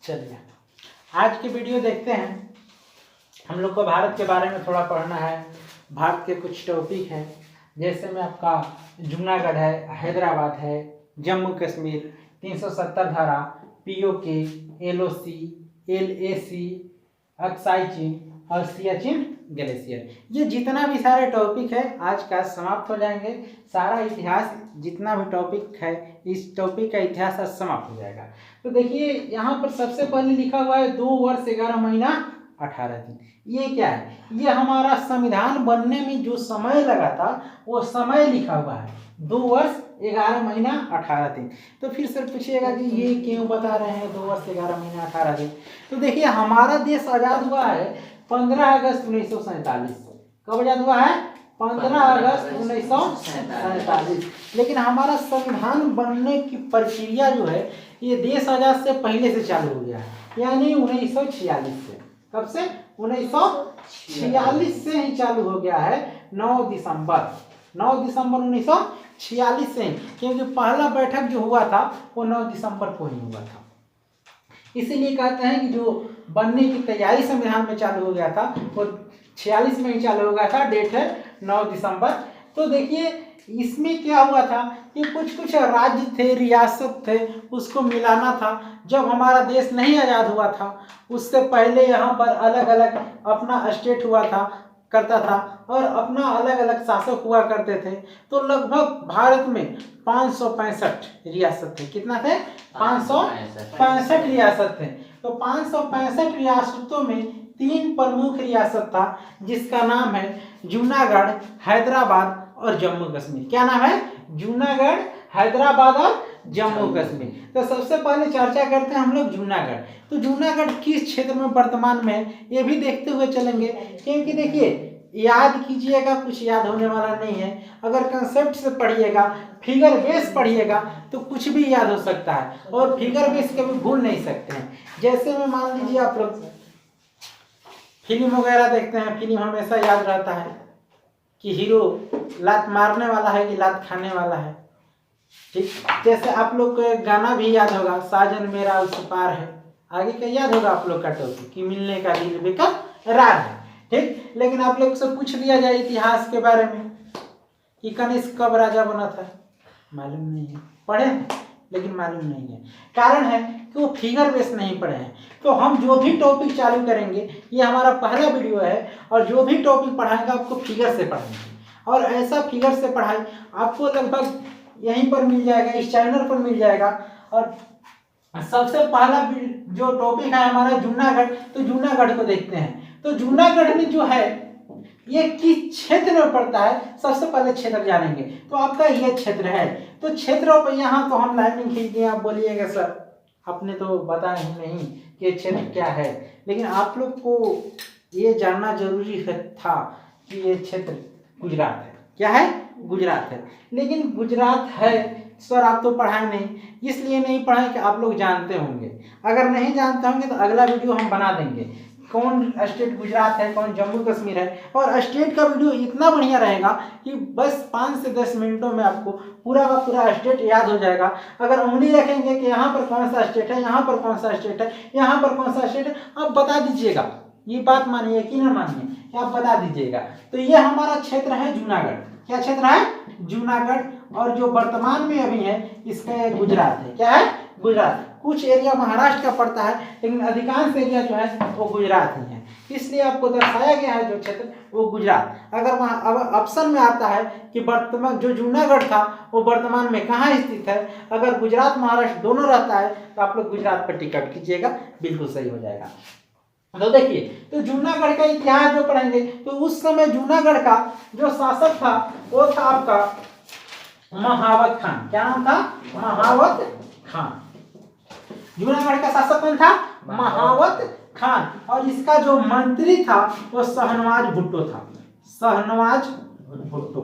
चलिए आज की वीडियो देखते हैं। हम लोग को भारत के बारे में थोड़ा पढ़ना है। भारत के कुछ टॉपिक हैं, जैसे में आपका जूनागढ़ है, हैदराबाद है, जम्मू कश्मीर, 370 धारा, पीओके, एलओसी, एलएसी, अक्साई चीन और सियाचिन ग्लेशियर, ये जितना भी सारे टॉपिक है आज का समाप्त हो जाएंगे। सारा इतिहास जितना भी टॉपिक है इस टॉपिक का इतिहास आज समाप्त हो जाएगा। तो देखिए यहाँ पर सबसे पहले लिखा हुआ है 2 वर्ष 11 महीना 18 दिन। ये क्या है? ये हमारा संविधान बनने में जो समय लगा था वो समय लिखा हुआ है, 2 वर्ष 11 महीना 18 दिन। तो फिर सर पूछिएगा कि ये क्यों बता रहे हैं 2 वर्ष 11 महीना 18 दिन? तो देखिए हमारा देश आज़ाद हुआ है 15 अगस्त 1947। कब आज़ाद हुआ है? 15 अगस्त 1947। लेकिन हमारा संविधान बनने की प्रक्रिया जो है ये देश आज़ाद से पहले से चालू हो गया है, यानी 1946 से। कब से? 1946 से ही चालू हो गया है। 9 दिसंबर 1946 से ही, क्योंकि पहला बैठक जो हुआ था वो 9 दिसंबर को ही हुआ था। इसीलिए कहते हैं कि जो बनने की तैयारी संविधान में चालू हो गया था वो 46 में ही चालू हो गया था। डेट है 9 दिसंबर। तो देखिए इसमें क्या हुआ था कि कुछ राज्य थे, रियासत थे, उसको मिलाना था। जब हमारा देश नहीं आज़ाद हुआ था उससे पहले यहाँ पर अलग अलग अपना स्टेट हुआ था करता था और अपना अलग अलग शासक हुआ करते थे। तो लगभग भारत में 565 रियासत थे। कितना थे? 565 रियासत थे। तो 565 रियासतों में 3 प्रमुख रियासत था जिसका नाम है जूनागढ़, हैदराबाद और जम्मू कश्मीर। क्या नाम है? जूनागढ़, हैदराबाद और जम्मू कश्मीर। तो सबसे पहले चर्चा करते हैं हम लोग जूनागढ़। तो जूनागढ़ किस क्षेत्र में वर्तमान में है ये भी देखते हुए चलेंगे, क्योंकि देखिए याद कीजिएगा, कुछ याद होने वाला नहीं है। अगर कंसेप्ट से पढ़िएगा, फिगर बेस पढ़िएगा तो कुछ भी याद हो सकता है, और फिगर बेस कभी भूल नहीं सकते हैं। जैसे में मान लीजिए आप लोग फिल्म वगैरह देखते हैं, फिल्म हमेशा याद रहता है कि हीरो लात मारने वाला है कि लात खाने वाला है। ठीक, जैसे आप लोग को गाना भी याद होगा, साजन मेरा उस पार है। आगे का याद होगा आप लोग का टॉपिक कि मिलने का दिल बेकरार है। ठीक, लेकिन आप लोग से पूछ लिया जाए इतिहास के बारे में कि कनिष्क कब राजा बना था, मालूम नहीं है। पढ़े लेकिन मालूम नहीं है। कारण है कि वो फिगर बेस नहीं पढ़े हैं। तो हम जो भी टॉपिक चालू करेंगे, ये हमारा पहला वीडियो है, और जो भी टॉपिक पढ़ाएंगे आपको फिगर से पढ़ाएंगे, और ऐसा फिगर से पढ़ाई आपको लगभग यहीं पर मिल जाएगा, इस चैनल पर मिल जाएगा। और सबसे पहला जो टॉपिक है हमारा जूनागढ़। तो जूनागढ़ को देखते हैं। तो जूनागढ़ में जो है ये किस क्षेत्र में पड़ता है, सबसे पहले क्षेत्र जानेंगे। तो आपका ये क्षेत्र है। तो क्षेत्रों पर यहाँ तो हम लाइनिंग खींच दिए। आप बोलिएगा सर आपने तो बताया ही नहीं कि क्षेत्र क्या है, लेकिन आप लोग को ये जानना जरूरी था कि ये क्षेत्र गुजरात है। क्या है? गुजरात है। लेकिन गुजरात है सर आप तो पढ़ाए नहीं, इसलिए नहीं पढ़ाए कि आप लोग जानते होंगे। अगर नहीं जानते होंगे तो अगला वीडियो हम बना देंगे, कौन स्टेट गुजरात है, कौन जम्मू कश्मीर है। और स्टेट का वीडियो इतना बढ़िया रहेगा कि बस 5 से 10 मिनटों में आपको पूरा का पूरा स्टेट याद हो जाएगा। अगर उंगली रखेंगे कि यहाँ पर कौन सा स्टेट है, यहाँ पर कौन सा स्टेट है, यहाँ पर कौन सा स्टेट है, आप बता दीजिएगा। ये बात मानिए कि ना मानिए कि आप बता दीजिएगा। तो ये हमारा क्षेत्र है जूनागढ़। क्या क्षेत्र है? जूनागढ़। और जो वर्तमान में अभी है इसका गुजरात है। क्या है? गुजरात। कुछ एरिया महाराष्ट्र का पड़ता है, लेकिन अधिकांश एरिया जो है वो गुजरात ही है। इसलिए आपको दर्शाया गया है जो क्षेत्र वो गुजरात। अगर वहाँ अब ऑप्शन में आता है कि वर्तमान जो जूनागढ़ था वो वर्तमान में कहाँ स्थित है, अगर गुजरात महाराष्ट्र दोनों रहता है तो आप लोग गुजरात पर टिकट कीजिएगा, बिल्कुल सही हो जाएगा। तो देखिए, तो जूनागढ़ का इतिहास जो पढ़ेंगे तो उस समय जूनागढ़ का जो शासक था वो था आपका महावत खान। क्या नाम था? महावत खान। जूनागढ़ का शासक कौन था? महावत खान। और इसका जो मंत्री था वो शहनवाज भुट्टो था। शहनवाज भुट्टो।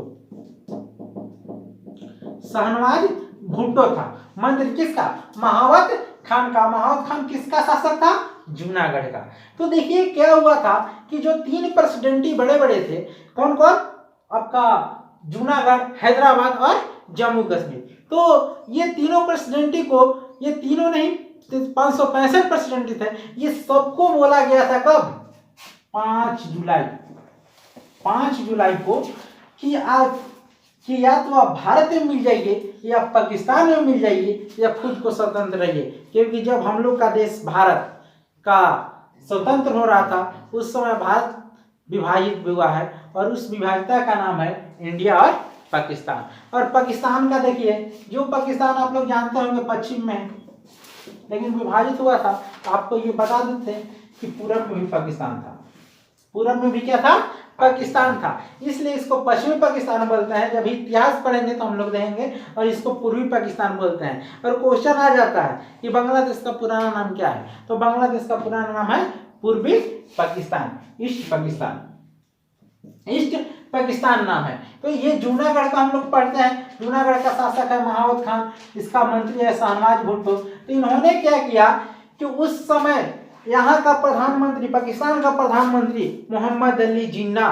शहनवाज भुट्टो था मंत्री। किसका? महावत खान का। महावत खान किसका शासक था? जूनागढ़ का। तो देखिए क्या हुआ था कि जो 3 प्रेसिडेंटी बड़े बड़े थे, कौन कौन? आपका जूनागढ़, हैदराबाद और जम्मू कश्मीर। तो ये तीनों प्रेसिडेंटी को ये तीनों नहीं 565% थे। ये सबको बोला गया था कब? 5 जुलाई को कि आज कि या तो आप भारत में मिल जाइए या पाकिस्तान में मिल जाइए या खुद को स्वतंत्र रहिए। क्योंकि जब हम लोग का देश भारत का स्वतंत्र हो रहा था उस समय भारत विभाजित हुआ है और उस विभाजिता का नाम है इंडिया और पाकिस्तान। और पाकिस्तान का देखिए, जो पाकिस्तान आप लोग जानते होंगे पश्चिम में है, लेकिन विभाजित हुआ था। आपको ये बता देते हैं कि पूरब में भी पाकिस्तान था, पूरब में भी क्या था? पाकिस्तान था। इसलिए इसको पश्चिमी पाकिस्तान बोलते हैं। जब इतिहास पढ़ेंगे तो हम लोग देखेंगे, और इसको पूर्वी पाकिस्तान बोलते हैं। और क्वेश्चन आ जाता है कि बांग्लादेश का पुराना नाम क्या है? तो बांग्लादेश का पुराना नाम है पूर्वी पाकिस्तान, ईस्ट पाकिस्तान, ईस्ट पाकिस्तान नाम है। तो ये जूनागढ़ का हम लोग पढ़ते हैं। जूनागढ़ का शासक है महावत खान, इसका मंत्री है शाहनवाज भुट्टो। तो इन्होंने क्या किया कि उस समय यहाँ का प्रधानमंत्री, पाकिस्तान का प्रधानमंत्री मोहम्मद अली जिन्ना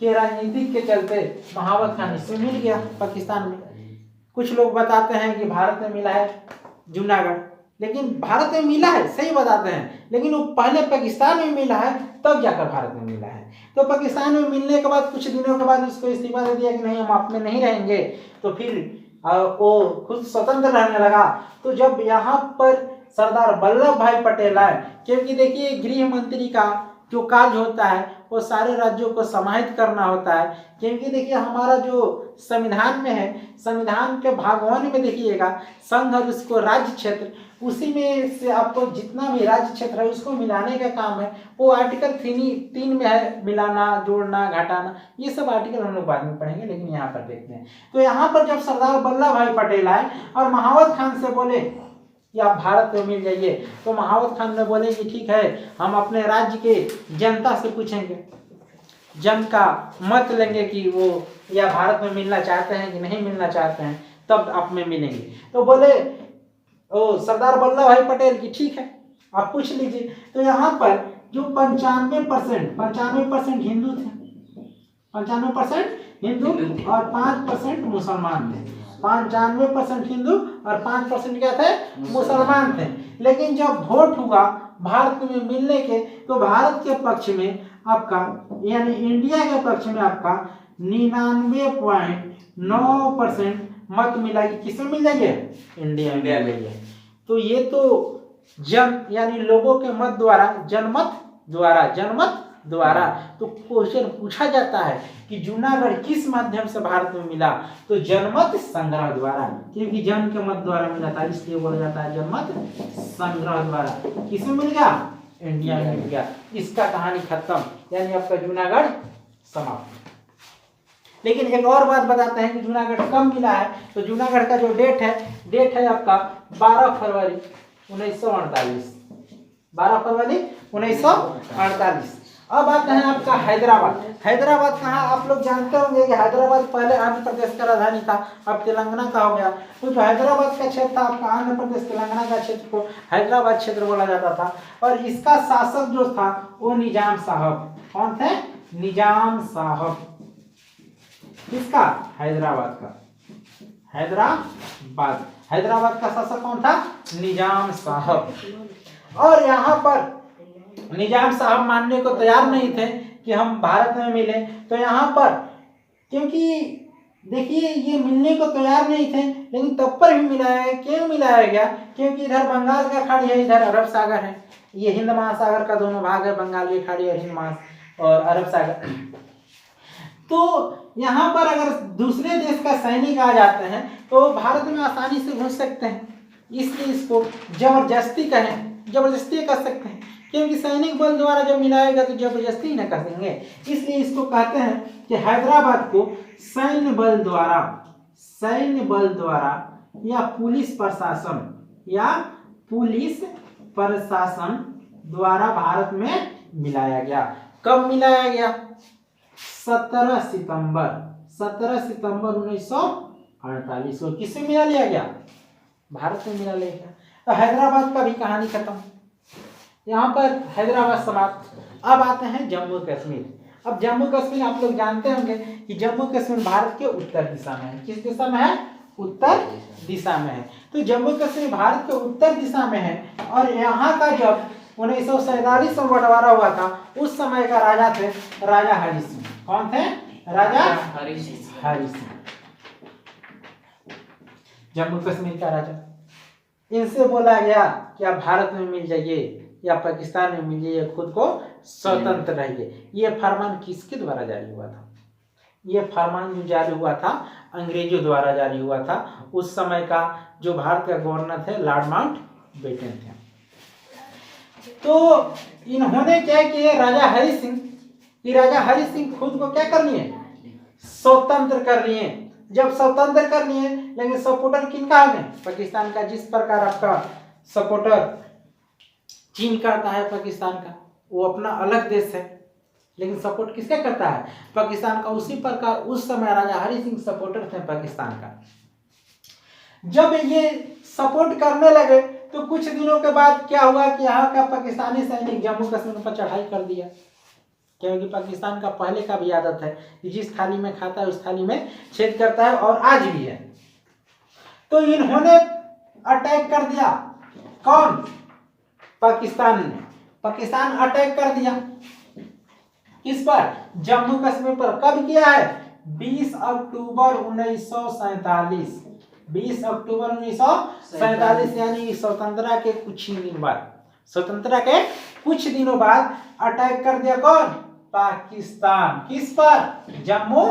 के राजनीति के चलते महावत खान इससे मिल गया पाकिस्तान में। कुछ लोग बताते हैं कि भारत में मिला है जूनागढ़, लेकिन भारत में मिला है, सही बताते हैं, लेकिन वो पहले पाकिस्तान में मिला है तब जाकर भारत में मिला है। तो पाकिस्तान में मिलने के बाद कुछ दिनों के बाद उसको इस्तीफा दे दिया कि नहीं, हम आप में नहीं रहेंगे। तो फिर वो खुद स्वतंत्र रहने लगा। तो जब यहाँ पर सरदार वल्लभ भाई पटेल आए, क्योंकि देखिए गृह मंत्री का जो कार्य होता है वो सारे राज्यों को समाहित करना होता है। क्योंकि देखिए हमारा जो संविधान में है, संविधान के भाग 1 में देखिएगा संघ और उसको राज्य क्षेत्र, उसी में से आपको जितना भी राज्य क्षेत्र है उसको मिलाने का काम है। वो आर्टिकल 3 में है, मिलाना, जोड़ना, घटाना, ये सब आर्टिकल हम लोग बाद में पढ़ेंगे, लेकिन यहाँ पर देखते हैं। तो यहाँ पर जब सरदार वल्लभ भाई पटेल आए और महावत खान से बोले कि आप भारत में मिल जाइए, तो महावत खान ने बोले कि ठीक है, हम अपने राज्य के जनता से पूछेंगे, जन का मत लेंगे कि वो या भारत में मिलना चाहते हैं कि नहीं मिलना चाहते हैं, तब आप में मिलेंगे। तो बोले सरदार वल्लभ भाई पटेल की ठीक है, आप पूछ लीजिए। तो यहाँ पर जो 95% हिंदू थे, 95% हिंदू और 5% मुसलमान थे। 95% हिंदू और 5% क्या थे? मुसलमान थे। लेकिन जब वोट हुआ भारत में मिलने के, तो भारत के पक्ष में आपका, यानी इंडिया के पक्ष में आपका 99.9% मत मिला कि किसमें मिल जाइए? इंडिया में मिल जाइए। तो ये तो जन यानी लोगों के मत द्वारा, जनमत द्वारा तो क्वेश्चन पूछा जाता है कि जूनागढ़ किस माध्यम से भारत में मिला? तो जनमत संग्रह द्वारा, क्योंकि जन के मत द्वारा मिला था, इसलिए बोला जाता है जनमत संग्रह द्वारा। किसमें मिल गया? इंडिया में मिल गया। इसका कहानी खत्म, यानी आपका जूनागढ़ समाप्त। लेकिन एक और बात बताते हैं कि जूनागढ़ कब मिला है। तो जूनागढ़ का जो डेट है आपका 12 फरवरी 1948, 12 फरवरी 1948। अब आते हैं आपका हैदराबाद। हैदराबाद कहाँ? आप लोग जानते होंगे कि हैदराबाद पहले आंध्र प्रदेश का राजधानी था, अब तेलंगाना का हो गया। तो जो हैदराबाद का क्षेत्र था आपका, आंध्र प्रदेश तेलंगाना का क्षेत्र को हैदराबाद क्षेत्र बोला जाता था। और इसका शासक जो था वो निजाम साहब। कौन थे? निजाम साहब। किसका? हैदराबाद का। हैदराबाद का शासक कौन था? निजाम साहब। और यहाँ पर निजाम साहब मानने को तैयार नहीं थे कि हम भारत में मिले। तो यहाँ पर, क्योंकि देखिए ये मिलने को तैयार नहीं थे, लेकिन तब पर भी मिलाया है। क्यों मिलाया गया? क्योंकि इधर बंगाल का खाड़ी है, इधर अरब सागर है। ये हिंद महासागर का दोनों भाग है, बंगाल की खाड़ी और हिंद और अरब सागर। तो यहाँ पर अगर दूसरे देश का सैनिक आ जाते हैं तो भारत में आसानी से घुस सकते हैं, इसलिए इसको जबरदस्ती कर सकते हैं। क्योंकि सैनिक बल द्वारा जब मिलाएगा तो जबरदस्ती न कर देंगे, इसलिए इसको कहते हैं कि हैदराबाद को सैन्य बल द्वारा या पुलिस प्रशासन द्वारा भारत में मिलाया गया। कब मिलाया गया? 17 सितंबर 1948 को। किससे मिला लिया गया? भारत में मिला लिया गया। तो हैदराबाद का भी कहानी खत्म, यहाँ पर हैदराबाद समाप्त। अब आते हैं जम्मू कश्मीर। अब जम्मू कश्मीर आप लोग जानते होंगे कि जम्मू कश्मीर भारत के उत्तर दिशा में है। किस दिशा में है? उत्तर दिशा में है। तो जम्मू कश्मीर भारत के उत्तर दिशा में है और यहाँ का जब 1947 में बंटवारा हुआ था उस समय का राजा थे राजा हरि सिंह। कौन थे? राजा हरि सिंह, जम्मू कश्मीर का राजा। इनसे बोला गया कि आप भारत में मिल जाइए या पाकिस्तान में मिल जाइए, खुद को स्वतंत्र रहिए। ये फरमान किसके द्वारा जारी हुआ था? ये फरमान जो जारी हुआ था अंग्रेजों द्वारा जारी हुआ था। उस समय का जो भारत का गवर्नर थे लॉर्ड माउंटबेटन थे। तो इन्होंने क्या किया? राजा हरि सिंह, ये राजा हरि सिंह खुद को क्या कर लिए? स्वतंत्र कर लिए। जब स्वतंत्र कर लिए, लेकिन सपोर्टर किनका है? पाकिस्तान का। जिस प्रकार आपका सपोर्टर चीन करता है पाकिस्तान का, वो अपना अलग देश है, लेकिन सपोर्ट किसका करता है? पाकिस्तान का। उसी प्रकार उस समय राजा हरि सिंह सपोर्टर थे पाकिस्तान का। जब ये सपोर्ट करने लगे तो कुछ दिनों के बाद क्या हुआ कि यहाँ का पाकिस्तानी सैनिक जम्मू कश्मीर पर चढ़ाई कर दिया। क्योंकि पाकिस्तान का पहले का भी आदत है कि जिस थाली में खाता है उस थाली में छेद करता है, और आज भी है। तो इन्होंने अटैक कर दिया। कौन? पाकिस्तान ने। पाकिस्तान अटैक कर दिया किस पर? जम्मू कश्मीर पर। कब किया है? 20 अक्टूबर 1947। 20 अक्टूबर 1947 यानी स्वतंत्रता के कुछ ही दिन बाद, स्वतंत्रता के कुछ दिनों बाद अटैक कर दिया। कौन? पाकिस्तान। किस पर? जम्मू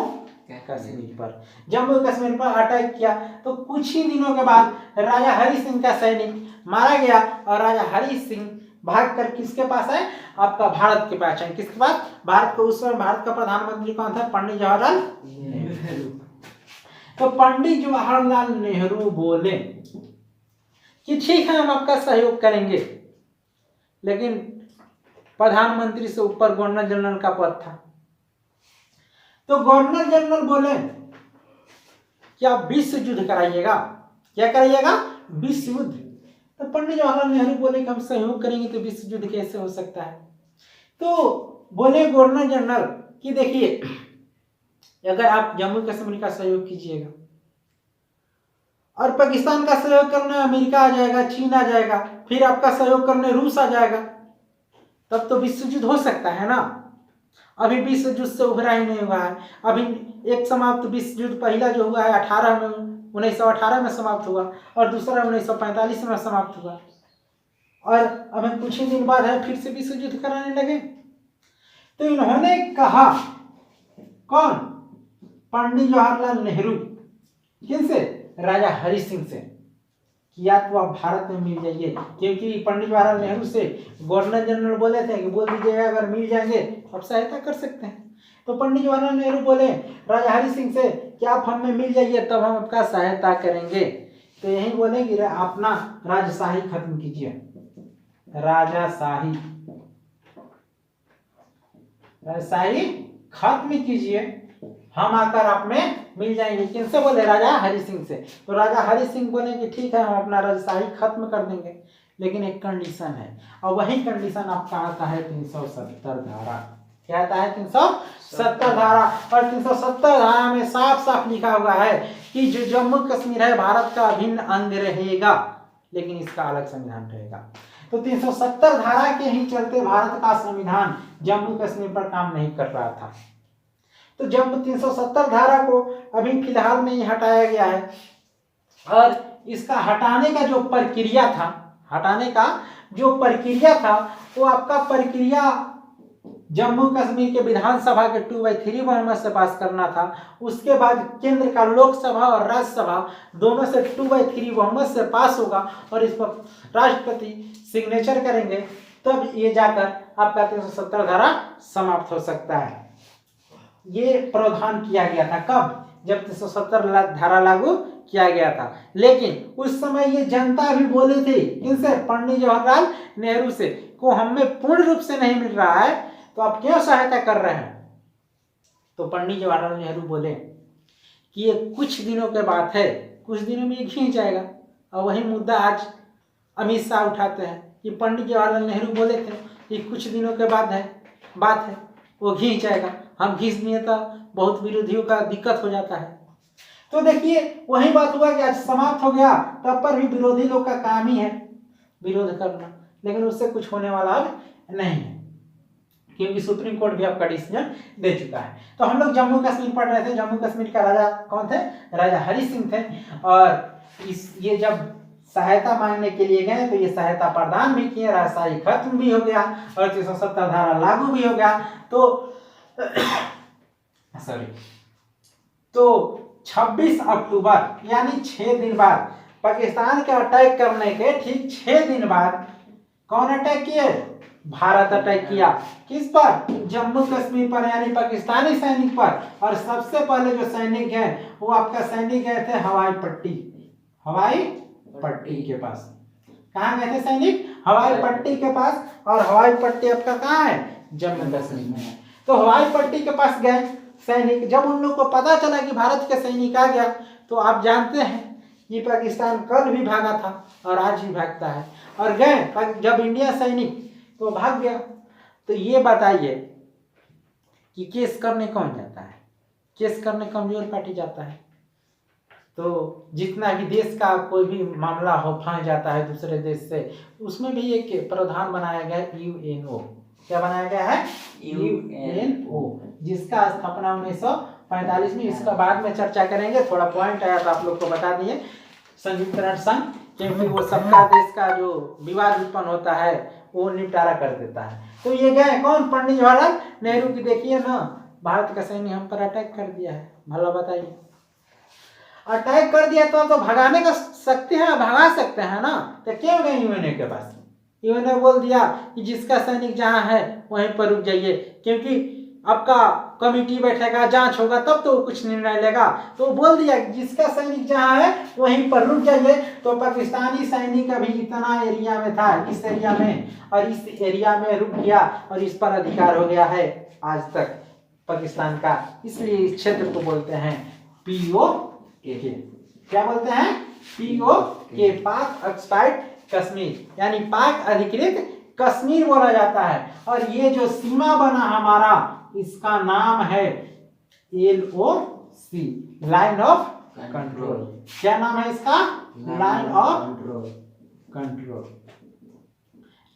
कश्मीर पर। जम्मू कश्मीर पर अटैक किया। तो कुछ ही दिनों के बाद राजा हरि सिंह का सैनिक मारा गया और राजा हरि सिंह भागकर किसके पास है? आपका भारत के पास है। किसके पास? भारत को। उस समय भारत का प्रधानमंत्री कौन था? पंडित जवाहरलाल नेहरू। तो पंडित जवाहरलाल नेहरू बोले कि ठीक है, हम आपका सहयोग करेंगे, लेकिन प्रधानमंत्री से ऊपर गवर्नर जनरल का पद था। तो गवर्नर जनरल बोले कि आप विश्व युद्ध कराइएगा। क्या कराइएगा? विश्व युद्ध। तो पंडित जवाहरलाल नेहरू बोले कि हम सहयोग करेंगे तो विश्व युद्ध कैसे हो सकता है? तो बोले गवर्नर जनरल कि देखिए, अगर आप जम्मू कश्मीर का सहयोग कीजिएगा और पाकिस्तान का सहयोग करने अमेरिका आ जाएगा, चीन आ जाएगा, फिर आपका सहयोग करने रूस आ जाएगा, तब तो विश्व युद्ध हो सकता है ना। अभी विश्व युद्ध से उभरा ही नहीं हुआ है। अभी एक समाप्त विश्व युद्ध पहला जो हुआ है 1918 में समाप्त हुआ और दूसरा 1945 में समाप्त हुआ, और अभी कुछ ही दिन बाद है फिर से विश्व युद्ध कराने लगे। तो इन्होंने कहा, कौन? पंडित जवाहरलाल नेहरू। किनसे? राजा हरि सिंह से, कि या तो आप भारत में मिल जाइए, क्योंकि पंडित जवाहरलाल नेहरू से गवर्नर जनरल बोले थे कि बोल दीजिएगा अगर मिल जाएंगे तो आप सहायता कर सकते हैं। तो पंडित जवाहरलाल नेहरू बोले राजा हरि सिंह से कि आप हमें मिल जाइए तब हम आपका सहायता करेंगे। तो यही बोले कि अपना राजशाही खत्म कीजिए, राजशाही खत्म कीजिए, हम आकर आप में मिल जाएंगे। किनसे बोले? राजा हरि सिंह से। तो राजा हरि सिंह बोले कि ठीक है, हम अपना राजशाही खत्म कर देंगे, लेकिन एक कंडीशन है, और वही कंडीशन आपका आता है 370 धारा। क्या आता है? 370 धारा। और 370 धारा में साफ साफ लिखा हुआ है कि जो जम्मू कश्मीर है भारत का अभिन्न अंग रहेगा, लेकिन इसका अलग संविधान रहेगा। तो 370 धारा के ही चलते भारत का संविधान जम्मू कश्मीर पर काम नहीं कर रहा था। तो जब 370 धारा को अभी फिलहाल में ही हटाया गया है, और इसका हटाने का जो प्रक्रिया था, वो आपका प्रक्रिया जम्मू कश्मीर के विधानसभा के 2/3 बहुमत से पास करना था। उसके बाद केंद्र का लोकसभा और राज्यसभा दोनों से 2/3 बहुमत से पास होगा, और इस पर राष्ट्रपति सिग्नेचर करेंगे, तब ये जाकर आपका 370 धारा समाप्त हो सकता है। ये प्रावधान किया गया था कब? जब 370 धारा लागू किया गया था। लेकिन उस समय ये जनता भी बोली थी, किनसे? पंडित जवाहरलाल नेहरू से, को हमें पूर्ण रूप से नहीं मिल रहा है, तो आप क्यों सहायता कर रहे हैं? तो पंडित जवाहरलाल नेहरू बोले कि ये कुछ दिनों के बात है, कुछ दिनों में ये खींच जाएगा। और वही मुद्दा आज अमित शाह उठाते हैं कि पंडित जवाहरलाल नेहरू बोले थे कि कुछ दिनों के बाद बात है, वो खींच जाएगा। हम खींच दिए तो बहुत विरोधियों का दिक्कत हो जाता है। तो देखिए वही बात हुआ कि आज समाप्त हो गया, तब पर भी विरोधी लोग का काम ही है विरोध करना, लेकिन उससे कुछ होने वाला अब नहीं है, क्योंकि सुप्रीम कोर्ट भी आपका डिसीजन दे चुका है। तो हम लोग जम्मू कश्मीर पढ़ रहे थे, जम्मू कश्मीर का राजा कौन थे? राजा हरि सिंह थे। और ये जब सहायता मांगने के लिए गए तो ये सहायता प्रदान भी किए, राजशाही खत्म भी हो गया और 370 धारा लागू भी हो गया। तो सॉरी, तो 26 अक्टूबर यानी 6 दिन बाद, पाकिस्तान के अटैक करने के ठीक 6 दिन बाद कौन अटैक किए? भारत अटैक किया। किस पर? जम्मू कश्मीर पर, यानी पाकिस्तानी सैनिक पर। और सबसे पहले जो सैनिक हैं वो आपका सैनिक गए थे हवाई पट्टी, हवाई पट्टी के पास। कहाँ गए थे सैनिक? हवाई पट्टी के पास। और हवाई पट्टी आपका कहाँ है? जम्मू कश्मीर में है। तो हवाई पट्टी के पास गए सैनिक। जब उन लोग को पता चला कि भारत के सैनिक आ गया, तो आप जानते हैं कि पाकिस्तान कल भी भागा था और आज भी भागता है। और गए जब इंडिया सैनिक तो भाग गया। तो ये बताइए कि केस करने कौन जाता है? केस करने कमजोर पार्टी जाता है। तो जितना भी देश का कोई भी मामला हो फंस जाता है दूसरे देश से, उसमें भी एक प्रावधान बनाया गया है यूएनओ। क्या बनाया गया है? यूएनओ, जिसका स्थापना 1945 में। इसका बाद में चर्चा करेंगे, थोड़ा पॉइंट आया तो आप लोग को बता दिए। संयुक्त राष्ट्र संघ, क्योंकि वो सबका देश का जो विवाद उत्पन्न होता है वो निपटारा कर देता है। तो ये गए कौन? पंडित जवाहरलाल नेहरू की। देखिए ना, भारत का सैन्य हम पर अटैक कर दिया है, भला बताइए। अटैक कर दिया तो भगाने का सकते हैं, भगा सकते हैं ना। तो क्यों गए यूएनओ के पास? यूएनओ बोल दिया कि जिसका सैनिक जहां है वहीं पर रुक जाइए, क्योंकि आपका कमेटी बैठेगा, जांच होगा, तब तो वो कुछ निर्णय लेगा। तो बोल दिया कि जिसका सैनिक जहां है वहीं पर रुक जाइए। तो पाकिस्तानी सैनिक अभी इतना एरिया में था, इस एरिया में, और इस एरिया में रुक गया और इस पर अधिकार हो गया है आज तक पाकिस्तान का। इसलिए इस क्षेत्र को बोलते हैं POK। क्या बोलते हैं? POK, पाक ऑक्युपाइड कश्मीर, यानी पाक अधिकृत कश्मीर बोला जाता है। और ये जो सीमा बना हमारा, इसका नाम है LOC, लाइन ऑफ कंट्रोल। क्या नाम है इसका? Line of control,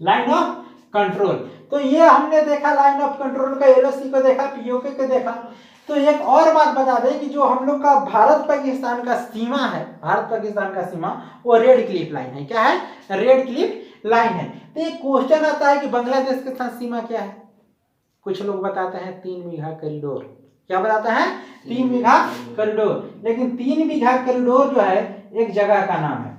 line of control. तो ये हमने देखा लाइन ऑफ कंट्रोल का, LOC को देखा, POK को देखा। तो एक और बात बता दें कि जो हम लोग का भारत पाकिस्तान का सीमा है, भारत पाकिस्तान का सीमा, वो रेड क्लिफ लाइन है। क्या है? रेड क्लिफ लाइन है। तो एक क्वेश्चन आता है कि बांग्लादेश के साथ सीमा क्या है? कुछ लोग बताते हैं 3 बीघा कॉरिडोर। क्या बताते हैं? 3 बीघा कॉरिडोर। लेकिन 3 बीघा कॉरिडोर जो है एक जगह का नाम है।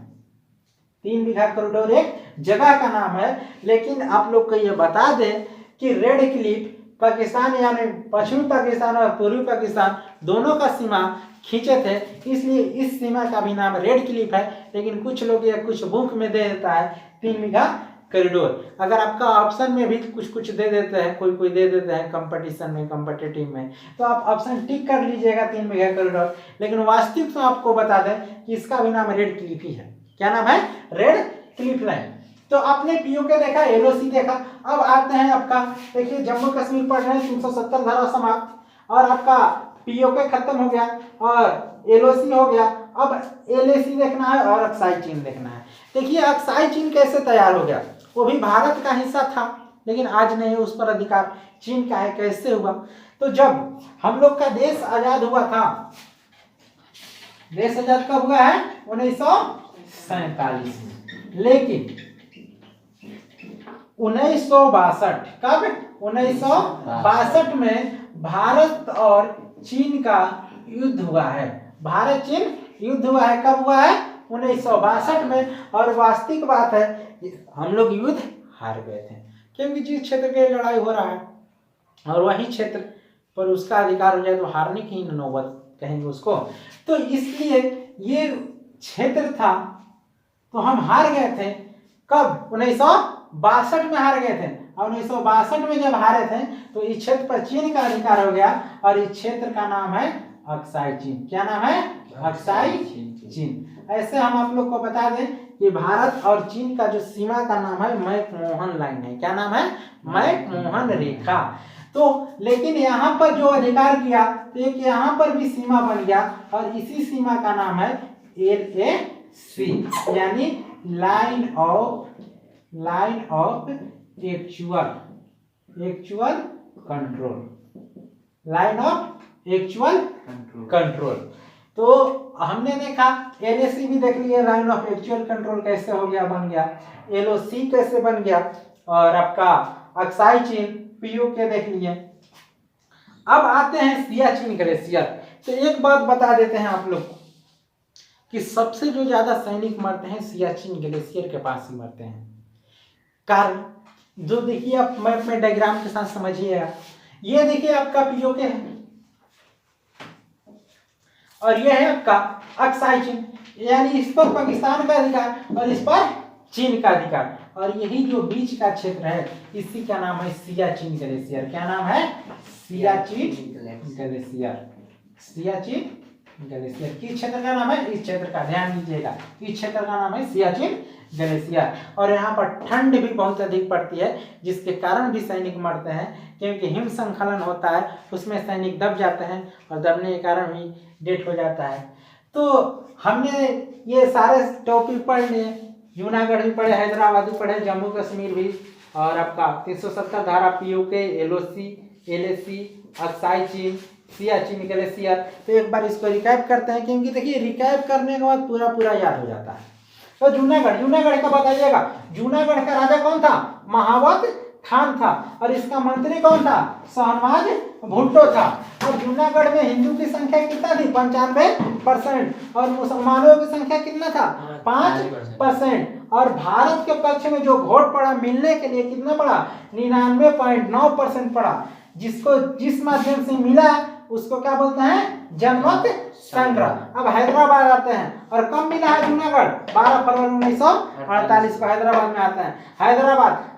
3 बीघा कॉरिडोर एक जगह का नाम है। लेकिन आप लोग को ये बता दें कि रेड क्लिफ पाकिस्तान, यानी पश्चिमी पाकिस्तान और पूर्वी पाकिस्तान दोनों का सीमा खींचे थे, इसलिए इस सीमा का भी नाम रेड क्लिफ है। लेकिन कुछ लोग या कुछ बुक में दे देता है 3 बीघा कॉरिडोर। अगर आपका ऑप्शन में भी कुछ कुछ दे देते हैं, कोई कोई दे देते हैं कंपटीशन में, कॉम्पिटिटिव में, तो आप ऑप्शन टिक कर लीजिएगा 3 बीघा कॉरिडोर। लेकिन वास्तविक तो आपको बता दें कि इसका भी नाम रेड क्लिफ ही है। क्या नाम है? Red Cliff line. तो आपने POK देखा, LOC देखा। अब आते हैं आपका, देखिए जम्मू कश्मीर पढ़ रहे हैं, 370 धारा समाप्त, और आपका POK खत्म हो गया और LOC हो गया। अब LAC देखना है और अक्साई चीन देखना है। देखिए अक्साई चीन कैसे तैयार हो गया? वो भी भारत का हिस्सा था, लेकिन आज नहीं उस पर अधिकार चीन का है। कैसे हुआ? तो जब हम लोग का देश आजाद हुआ था, देश आजाद कब हुआ है? 1947 में। लेकिन 1962, कब? 1962 में भारत और चीन का युद्ध हुआ है। भारत चीन युद्ध हुआ है। कब हुआ है? 1962 में। और वास्तविक बात है हम लोग युद्ध हार गए थे, क्योंकि जिस क्षेत्र की लड़ाई हो रहा है और वही क्षेत्र पर उसका अधिकार हो जाए तो हारने की नौबत कहेंगे उसको। तो इसलिए ये क्षेत्र था तो हम हार गए थे। कब? 1962 में हार गए थे। और 1962 में जब हारे थे तो इस क्षेत्र पर चीन का अधिकार हो गया और इस क्षेत्र का नाम है अक्साई चीन। क्या नाम है? अक्साई चीन। ऐसे हम आप लोग को बता दें कि भारत और चीन का जो सीमा का नाम है मैकमोहन लाइन है। क्या नाम है? मैकमोहन रेखा। तो लेकिन यहाँ पर जो अधिकार किया तो एक यहाँ पर भी सीमा बन गया और इसी सीमा का नाम है LAC, यानी line of actual control, line of actual control. तो हमने देखा LAC भी देख लिया, लाइन ऑफ एक्चुअल कंट्रोल कैसे हो गया, बन गया, LOC कैसे बन गया, और आपका अक्साई चीन POK देख लिए। अब आते हैं सियाचिन ग्लेशियर। तो एक बात बता देते हैं आप लोग कि सबसे जो ज्यादा सैनिक मरते हैं सियाचिन ग्लेशियर के पास ही मरते हैं। कारण जो देखिए आप मैप में डायग्राम के साथ समझिएगा, ये देखिए आपका POK है और ये है आपका अक्साई चीन, यानी इस पर पाकिस्तान का अधिकार और इस पर चीन का अधिकार, और यही जो बीच का क्षेत्र है इसी का नाम है सियाचिन ग्लेशियर। क्या नाम है? सियाचिन ग्लेशियर। सियाचिन ग्लेशियर किस क्षेत्र का नाम है? इस क्षेत्र का, ध्यान दीजिएगा, इस क्षेत्र का नाम है सियाचिन ग्लेशियर। और यहाँ पर ठंड भी बहुत अधिक पड़ती है जिसके कारण भी सैनिक मरते हैं, क्योंकि हिम संखलन होता है उसमें सैनिक दब जाते हैं और दबने के कारण भी डेथ हो जाता है। तो हमने ये सारे टॉपिक पढ़ लिए, जूनागढ़ भी पढ़े, हैदराबाद भी पढ़े, जम्मू कश्मीर भी, और आपका 370 धारा POK, LOC, LAC, अक्साई चीन, सियाचिन ग्लेशियर। तो एक बार इसको रिकैप करते हैं, क्योंकि देखिए रिकैप करने के बाद पूरा याद हो जाता है। तो जूनागढ़ का बताइएगा, जूनागढ़ का राजा कौन था? महावत खान था, और इसका मंत्री कौन था? शहनवाज भुट्टो था। और जूनागढ़ में हिंदू की संख्या कितना थी? 95%, और मुसलमानों की संख्या कितना था? 5%। और भारत के पक्ष में जो वोट पड़ा मिलने के लिए कितना पड़ा? 99.9% पड़ा, जिसको जिस माध्यम से मिला उसको क्या बोलते हैं? जनमत संग्रह। अब हैदराबाद आते हैं, और कब मिला है जूनागढ़? 12 फरवरी 1948 को हैदराबाद में आता है।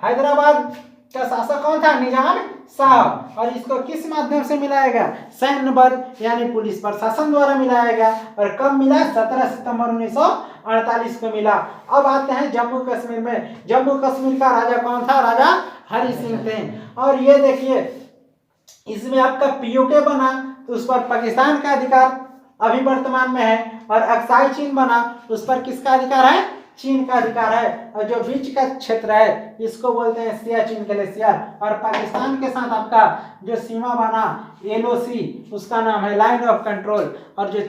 हैदराबाद का शासक कौन था? निजाम शाह। और इसको किस माध्यम से मिलाया गया? सैन्य बल यानी पुलिस प्रशासन द्वारा मिलाया गया। और कब मिला? 17 सितंबर 1948 को मिला। अब आते हैं जम्मू कश्मीर में। जम्मू कश्मीर का राजा कौन था? राजा हरि सिंह थे। और ये देखिए इसमें आपका POK बना तो उस पर पाकिस्तान का अधिकार अभी वर्तमान में है, और अक्साई चीन बना उस पर किसका अधिकार है? चीन का अधिकार है। और जो बीच का क्षेत्र है इसको बोलते हैं सियाचिन ग्लेशियर। और पाकिस्तान के साथ आपका जो सीमा बना LOC उसका नाम है लाइन ऑफ कंट्रोल, और जो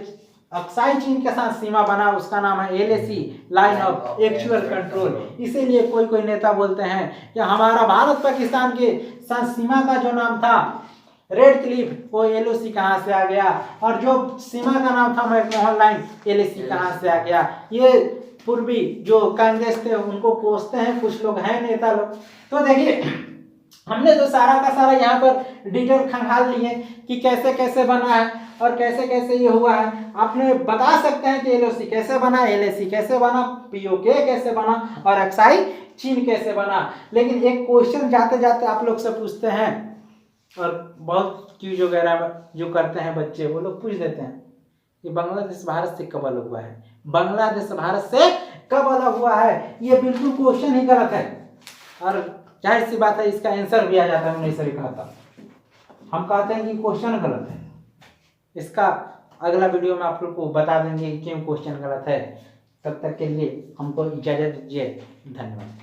अक्साई चीन के साथ सीमा बना उसका नाम है LAC line of actual control. इसीलिए कोई नेता बोलते हैं कि हमारा भारत पाकिस्तान के साथ सीमा का जो नाम था रेड क्लिफ, वो LOC कहाँ से आ गया, और जो सीमा का नाम था मैकमोहन लाइन LAC कहाँ से आ गया। ये पूर्वी जो कांग्रेस थे उनको कोसते हैं कुछ लोग, हैं नेता लोग। तो देखिए हमने तो सारा का सारा यहाँ पर डिटेल खंगाल लिए कि कैसे कैसे बना है और कैसे कैसे ये हुआ है। आपने बता सकते हैं कि LOC कैसे बना, LAC कैसे बना, POK कैसे बना, और अक्साई चीन कैसे बना। लेकिन एक क्वेश्चन जाते जाते आप लोग से पूछते हैं, और बहुत क्यूज वगैरह जो करते हैं बच्चे वो लोग पूछ देते हैं कि बांग्लादेश भारत से कब अलग हुआ है? बांग्लादेश भारत से कब अलग हुआ है? ये बिल्कुल क्वेश्चन ही गलत है, और जाहिर सी बात है इसका आंसर भी आ जाता है। नहीं सर कहता, हम कहते हैं कि क्वेश्चन गलत है। इसका अगला वीडियो में आप लोग को बता देंगे क्यों क्वेश्चन गलत है। तब तक के लिए हमको इजाजत दीजिए, धन्यवाद।